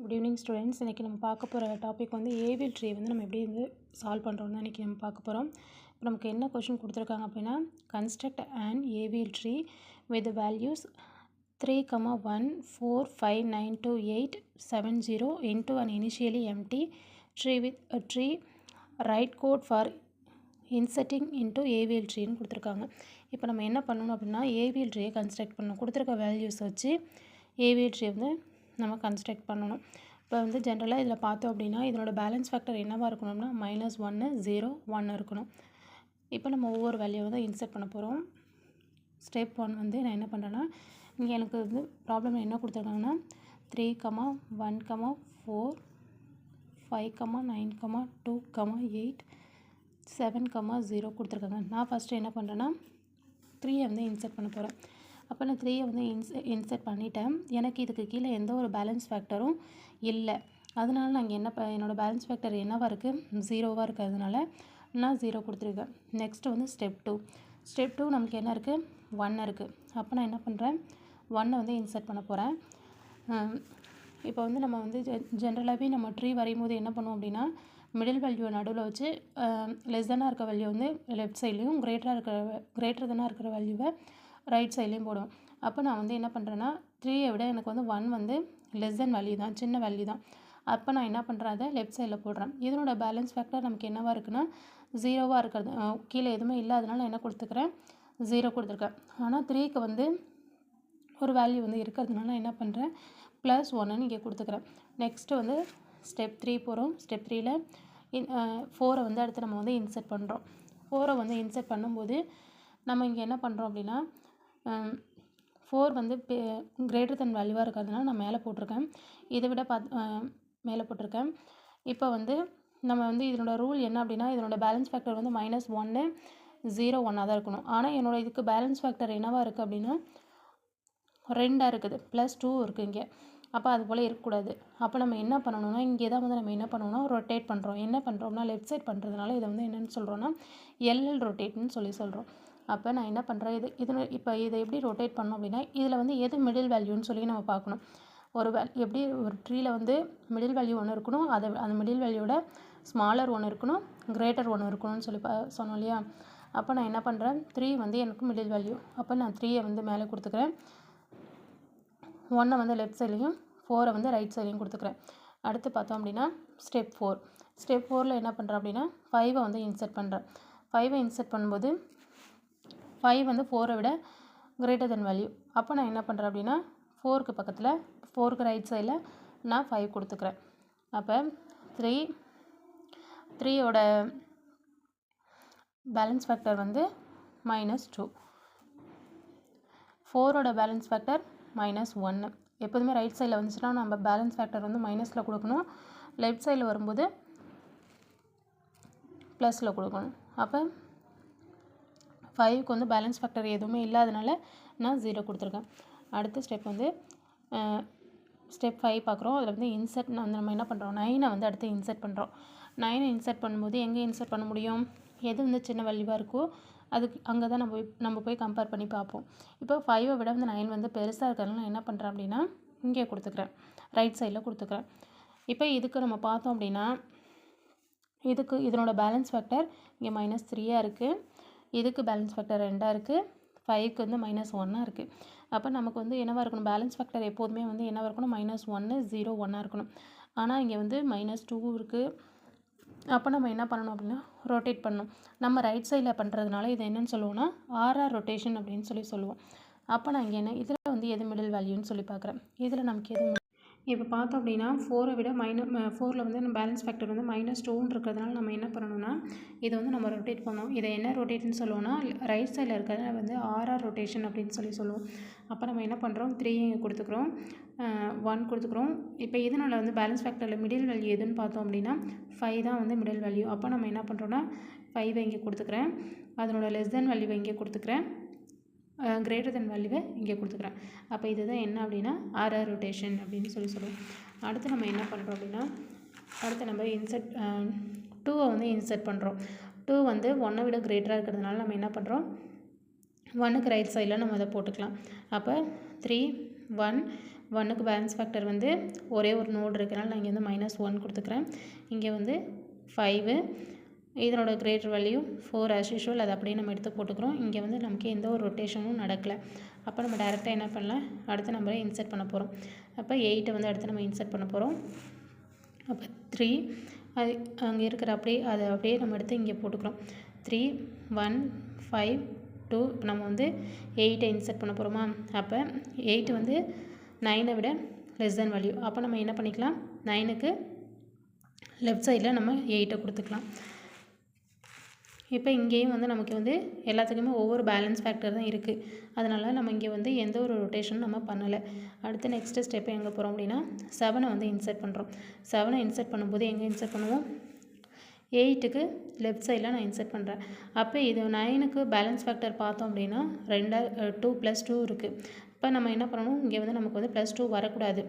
Good evening students. இன்றைக்கி நம்ம பார்க்க போகிற டாபிக் வந்து ஏவில் ட்ரீ வந்து நம்ம எப்படி வந்து சால்வ் பண்ணுறோம் தான் இன்றைக்கி நம்ம பார்க்க போகிறோம். இப்போ நமக்கு என்ன கொஷின் கொடுத்துருக்காங்க அப்படின்னா, construct and AVL tree with values 3, 1, 4, 5, 9, 2, 8, 7, 0 into an initially empty tree with a tree. Write code for inserting into AVL ட்ரீன்னு கொடுத்துருக்காங்க. இப்போ நம்ம என்ன பண்ணணும் அப்படின்னா, ஏவிஎல் ட்ரீயை கன்ஸ்ட்ரக்ட் பண்ணணும். கொடுத்துருக்க வேல்யூஸ் வச்சு ஏவிஎல் ட்ரீ வந்து நம்ம கன்ஸ்ட்ரக்ட் பண்ணணும். இப்போ வந்து ஜென்ரலாக இதில் பார்த்தோம் அப்படின்னா, இதனோட பேலன்ஸ் ஃபேக்டர் என்னவாக இருக்கணும்னா -1, 0, 1 இருக்கணும். இப்போ நம்ம ஒவ்வொரு வேல்யூவை தான் இன்செர்ட் பண்ண போகிறோம். ஸ்டெப் 1 வந்து நான் என்ன பண்ணுறேன்னா, இங்கே எனக்கு வந்து ப்ராப்ளம் என்ன கொடுத்துருக்காங்கன்னா 3, 1, 4, 5, 9, 2, 8, 7, 0 கொடுத்துருக்காங்க. நான் ஃபஸ்ட்டு என்ன பண்ணுறேன்னா 3 வந்து இன்செர்ட் பண்ண போகிறேன். அப்போ நான் 3 வந்து இன்செர்ட் பண்ணிட்டேன். எனக்கு இதுக்கு கீழே எந்த ஒரு பேலன்ஸ் ஃபேக்டரும் இல்லை. அதனால நான் இங்கே என்னோடய பேலன்ஸ் ஃபேக்டர் என்னவாக இருக்குது, 0வாக இருக்கிறதுனால நான் 0 கொடுத்துருக்கேன். நெக்ஸ்ட்டு வந்து ஸ்டெப் 2 நமக்கு என்ன இருக்குது, 1 இருக்குது. அப்போ நான் என்ன பண்ணுறேன், 1 வந்து இன்செர்ட் பண்ண போகிறேன். இப்போ வந்து நம்ம வந்து ஜென்ரலாகவே நம்ம ட்ரீ வரையும் போது என்ன பண்ணுவோம் அப்படின்னா, மிடில் வேல்யூவை நடுவில் வச்சு லெஸ் தெனாக இருக்க வேல்யூ வந்து லெஃப்ட் சைட்லேயும் கிரேட்டர் தெனாக இருக்கிற வேல்யூவை ரைட் சைட்லேயும் போடுவோம். அப்போ நான் வந்து என்ன பண்ணுறேன்னா, 3ஐ விட எனக்கு வந்து 1 வந்து லெஸ் தென் வேல்யூ தான், சின்ன வேல்யூ தான். அப்போ நான் என்ன பண்ணுறேன், அதை லெஃப்ட் சைடில் போடுறேன். இதனோட பேலன்ஸ் ஃபேக்டர் நமக்கு என்னவாக இருக்குன்னா 0வாக இருக்கிறது. கீழே எதுவுமே இல்லாதனால நான் என்ன கொடுத்துக்கிறேன், 0 கொடுத்துருக்கேன். ஆனால் 3க்கு வந்து ஒரு வேல்யூ வந்து இருக்கிறதுனால என்ன பண்ணுறேன், +1ன்னு இங்கே கொடுத்துக்கிறேன். நெக்ஸ்ட்டு வந்து ஸ்டெப் 3 போகிறோம். ஸ்டெப் 3ல் 4 வந்து அடுத்து நம்ம வந்து இன்செர்ட் பண்ணுறோம். 4 வந்து இன்செர்ட் பண்ணும்போது நம்ம இங்கே என்ன பண்ணுறோம் அப்படின்னா, 4 வந்து கிரேட்டர் தென் வேல்யூவாக இருக்கிறதுனால நான் மேலே போட்டிருக்கேன். இதை விட மேலே போட்டிருக்கேன். இப்போ வந்து நம்ம வந்து இதனோட ரூல் என்ன அப்படின்னா, இதனோட பேலன்ஸ் ஃபேக்டர் வந்து -1, 0, 1 தான் இருக்கணும். ஆனால் என்னோட இதுக்கு பேலன்ஸ் ஃபேக்டர் என்னவாக இருக்குது அப்படின்னா 2 இருக்குது, +2 இருக்குது இங்கே. அப்போ அது போல் இருக்கக்கூடாது. அப்போ நம்ம என்ன பண்ணணும்னா, இங்கே தான் வந்து நம்ம என்ன பண்ணணும்னா ரொட்டேட் பண்ணுறோம். என்ன பண்ணுறோம்னா லெஃப்ட் சைட் பண்ணுறதுனால இதை வந்து என்னென்னு சொல்கிறோன்னா எல்எல் ரொட்டேட்னு சொல்கிறோம். அப்போ நான் என்ன பண்ணுறேன், இப்போ இதை எப்படி ரொட்டேட் பண்ணோம் அப்படின்னா, இதில் வந்து எது மிடில் வேல்யூன்னு சொல்லி நம்ம பார்க்கணும். எப்படி ஒரு ட்ரீயில் வந்து மிடில் வேல்யூ ஒன்று இருக்கணும், அந்த மிடில் வேல்யூவோட ஸ்மாலர் ஒன்று இருக்கணும், கிரேட்டர் ஒன்று இருக்கணும்னு சொல்லி சொன்னோம் இல்லையா. அப்போ நான் என்ன பண்ணுறேன், 3 வந்து எனக்கு மிடில் வேல்யூ. அப்போ நான் 3ஐ வந்து மேலே கொடுத்துக்கிறேன், 1 வந்து லெஃப்ட் சைட்லேயும் 4 வந்து ரைட் சைட்லேயும் கொடுத்துக்கிறேன். அடுத்து பார்த்தோம் அப்படின்னா ஸ்டெப் 4ல் என்ன பண்ணுறேன் அப்படின்னா 5 வந்து இன்செர்ட் பண்ணுறேன். 5 இன்செர்ட் பண்ணும்போது 5 வந்து 4 விட கிரேட்டர் தென் வேல்யூ. அப்போ நான் என்ன பண்ணுறேன் அப்படின்னா 4க்கு பக்கத்தில் 4க்கு ரைட் சைடில் நான் 5 கொடுத்துக்கிறேன். அப்போ 3யோட பேலன்ஸ் ஃபேக்டர் வந்து -2, 4ஓட பேலன்ஸ் ஃபேக்டர் -1. எப்போதுமே ரைட் சைடில் வந்துச்சுன்னா நம்ம பேலன்ஸ் ஃபேக்டர் வந்து மைனஸில் கொடுக்கணும், லெஃப்ட் சைடில் வரும்போது ப்ளஸில் கொடுக்கணும். அப்போ 5க்கு வந்து பேலன்ஸ் ஃபேக்டர் எதுவுமே இல்லாதனால நான் 0 கொடுத்துருக்கேன். அடுத்த ஸ்டெப் வந்து ஸ்டெப் 5 பார்க்குறோம். அதில் வந்து நம்ம என்ன பண்ணுறோம், 9ஐ வந்து அடுத்து இன்செர்ட் பண்ணுறோம். 9ஐ இன்செர்ட் பண்ணும்போது எங்கே இன்செர்ட் பண்ண முடியும், எது வந்து சின்ன வேல்யூவாக இருக்கோ அதுக்கு அங்கே தான் நம்ம போய் கம்பேர் பண்ணி பார்ப்போம். இப்போ 5ஐ விட வந்து 9 வந்து பெருசாக இருக்கிறதுனால நான் என்ன பண்ணுறேன் அப்படின்னா இங்கே கொடுத்துக்கிறேன், ரைட் சைடில் கொடுத்துக்கிறேன். இப்போ இதுக்கு நம்ம பார்த்தோம் அப்படின்னா இதனோட பேலன்ஸ் ஃபேக்டர் இங்கே -3ஆக இருக்குது, இதுக்கு பேலன்ஸ் ஃபேக்டர் 2ஆக இருக்குது, 5க்கு வந்து -1ஆக இருக்குது. அப்போ நமக்கு வந்து என்னவாக இருக்கணும், பேலன்ஸ் ஃபேக்டர் எப்போதுமே வந்து என்னவாக இருக்கணும், -1, 0, 1ஆக இருக்கணும். ஆனால் இங்கே வந்து -2 இருக்குது. அப்போ நம்ம என்ன பண்ணணும் அப்படின்னா ரொட்டேட் பண்ணணும். நம்ம ரைட் சைடில் பண்ணுறதுனால இதை என்னென்னு சொல்லுவோம்னா ஆர்ஆர் ரொட்டேஷன் அப்படின்னு சொல்லுவோம். அப்போ நான் இங்கே இதில் வந்து எது மிடில் வேல்யூன்னு சொல்லி பார்க்குறேன். இதில் நமக்கு எது இப்போ பார்த்தோம் அப்படின்னா 4ஐ விட 4ல் வந்து நம்ம பேலன்ஸ் ஃபேக்டர் வந்து -2ன்னு இருக்கிறதுனால நம்ம என்ன பண்ணணும்னா இதை வந்து நம்ம ரொட்டேட் பண்ணோம். இதை என்ன ரொட்டேட்னு சொல்லுவோம்னா ரைட் சைடில் இருக்கிறத வந்து ஆர்ஆர் ரொட்டேஷன் அப்படின்னு சொல்லுவோம். அப்போ நம்ம என்ன பண்ணுறோம், 3 கொடுத்துக்கிறோம், 1 கொடுத்துக்கிறோம். இப்போ இதனால் வந்து பேலன்ஸ் ஃபேக்டரில் மிடில் வேல்யூ எதுன்னு பார்த்தோம் அப்படின்னா 5 தான் வந்து மிடில் வேல்யூ. அப்போ நம்ம என்ன பண்ணுறோன்னா 5ஐ இங்கே கொடுத்துக்கிறேன், அதனோட லெஸ் தென் வேல்யூவை இங்கே கொடுத்துக்கிறேன், கிரேட்டர் தென் வேல்யூவை இங்கே கொடுத்துக்கிறேன். அப்போ இதுதான் என்ன அப்படின்னா ஆர்ஆர் ரொட்டேஷன் அப்படின்னு சொல்லுவோம். அடுத்து நம்ம என்ன பண்ணுறோம் அப்படின்னா அடுத்து நம்ம 2ஐ வந்து இன்செர்ட் பண்ணுறோம். 2 வந்து 1ஐ விட கிரேட்டராக இருக்கிறதுனால நம்ம என்ன பண்ணுறோம், 1க்கு ரைட் சைடில் நம்ம அதை போட்டுக்கலாம். அப்போ 3, 1, 1க்கு பேலன்ஸ் ஃபேக்டர் வந்து ஒரே ஒரு நோடு இருக்கிறனால நான் இங்கே வந்து -1 கொடுத்துக்கிறேன். இங்கே வந்து 5 இதனோட கிரேட்டர் வேல்யூ 4 as usual. அது அப்படியே நம்ம எடுத்து போட்டுக்கிறோம். இங்கே வந்து நமக்கு எந்த ஒரு ரொட்டேஷனும் நடக்கலை. அப்போ நம்ம டேரெக்டாக என்ன பண்ணலாம், அடுத்த நம்பரை இன்சர்ட் பண்ண போகிறோம். அப்போ 8 வந்து அடுத்து நம்ம இன்சர்ட் பண்ண போகிறோம். அப்போ 3 அது அங்கே இருக்கிற அப்படியே அதை அப்படியே நம்ம எடுத்து இங்கே போட்டுக்கிறோம். 3 1 5 2 இப்போ நம்ம வந்து 8 இன்சர்ட் பண்ண போகிறோமா. அப்போ 8 வந்து 9 விட லெஸ் தேன் வேல்யூ. அப்போ நம்ம என்ன பண்ணிக்கலாம், 9க்கு லெஃப்ட் சைடில் நம்ம 8 கொடுத்துக்கலாம். இப்போ இங்கேயும் வந்து நமக்கு வந்து எல்லாத்துக்குமே ஒவ்வொரு பேலன்ஸ் ஃபேக்டர் தான் இருக்குது. அதனால் நம்ம இங்கே வந்து எந்த ஒரு ரொட்டேஷனும் நம்ம பண்ணலை. அடுத்து நெக்ஸ்ட்டு ஸ்டெப்பு எங்கே போகிறோம் அப்படின்னா 7 வந்து இன்சர்ட் பண்ணுறோம். 7 இன்சர்ட் பண்ணும்போது எங்கே இன்சர்ட் பண்ணுவோம், 8க்கு லெஃப்ட் சைடில் நான் இன்சர்ட் பண்ணுறேன். அப்போ இது 9க்கு பேலன்ஸ் ஃபேக்டர் பார்த்தோம் அப்படின்னா 2 + 2 இருக்குது. இப்போ நம்ம என்ன பண்ணணும், இங்கே வந்து நமக்கு வந்து +2 வரக்கூடாது.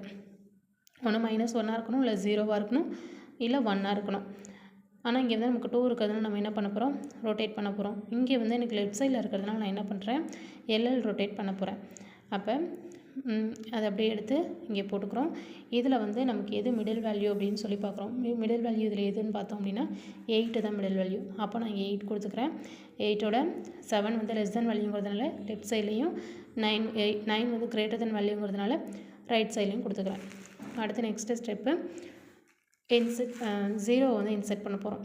ஒன்று -1 இருக்கணும், இல்லை 0 இருக்கணும், இல்லை 1 இருக்கணும். ஆனால் இங்கே வந்து நமக்கு 2 இருக்கிறதுனால நம்ம என்ன பண்ண போகிறோம், ரொட்டேட் பண்ண போகிறோம். இங்கே வந்து எனக்கு லெஃப்ட் சைடில் இருக்கிறதுனால நான் என்ன பண்ணுறேன், LL ரொட்டேட் பண்ண போகிறேன். அப்போ அதை அப்படியே எடுத்து இங்கே போட்டுக்கிறோம். இதில் வந்து நமக்கு எது மிடில் வேல்யூ அப்படின்னு சொல்லி பார்க்குறோம். மிடில் வேல்யூ இதில் எதுன்னு பார்த்தோம் அப்படின்னா 8 தான் மிடில் வேல்யூ. அப்போ நான் 8 கொடுத்துக்கிறேன். 8ஓட 7 வந்து லெஸ் தேன் வேல்யூங்கிறதுனால லெஃப்ட் சைட்லேயும் 9 வந்து கிரேட்டர் தேன் வேல்யூங்கிறதுனால ரைட் சைட்லேயும் கொடுத்துக்கிறேன். அடுத்து நெக்ஸ்ட்டு ஸ்டெப்பு 0 வந்து இன்சர்ட் பண்ண போகிறோம்.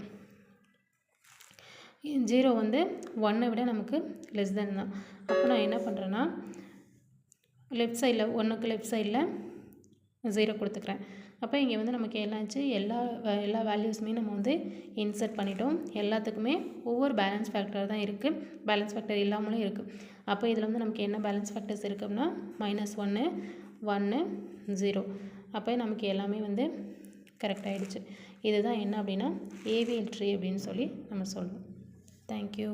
0 வந்து 1 விட நமக்கு லெஸ் தேன் தான். அப்போ நான் என்ன பண்ணுறேன்னா லெஃப்ட் சைடில் 1க்கு லெஃப்ட் சைடில் 0 கொடுத்துக்கிறேன். அப்போ இங்கே வந்து நமக்கு என்னாச்சு, எல்லா வேல்யூஸுமே நம்ம வந்து இன்சர்ட் பண்ணிட்டோம். எல்லாத்துக்குமே ஒவ்வொரு பேலன்ஸ் ஃபேக்டர் தான் இருக்குது, பேலன்ஸ் ஃபேக்டர் இல்லாமலும் இருக்குது. அப்போ இதில் வந்து நமக்கு என்ன பேலன்ஸ் ஃபேக்டர்ஸ் இருக்குன்னா -1 1 0. அப்போ நமக்கு எல்லாமே வந்து கரெக்ட் ஆகிடுச்சு. இதுதான் என்ன அப்படின்னா ஏவிஎல் ட்ரீ அப்படின்னு சொல்லி நம்ம சொல்லுவோம். தேங்க்யூ.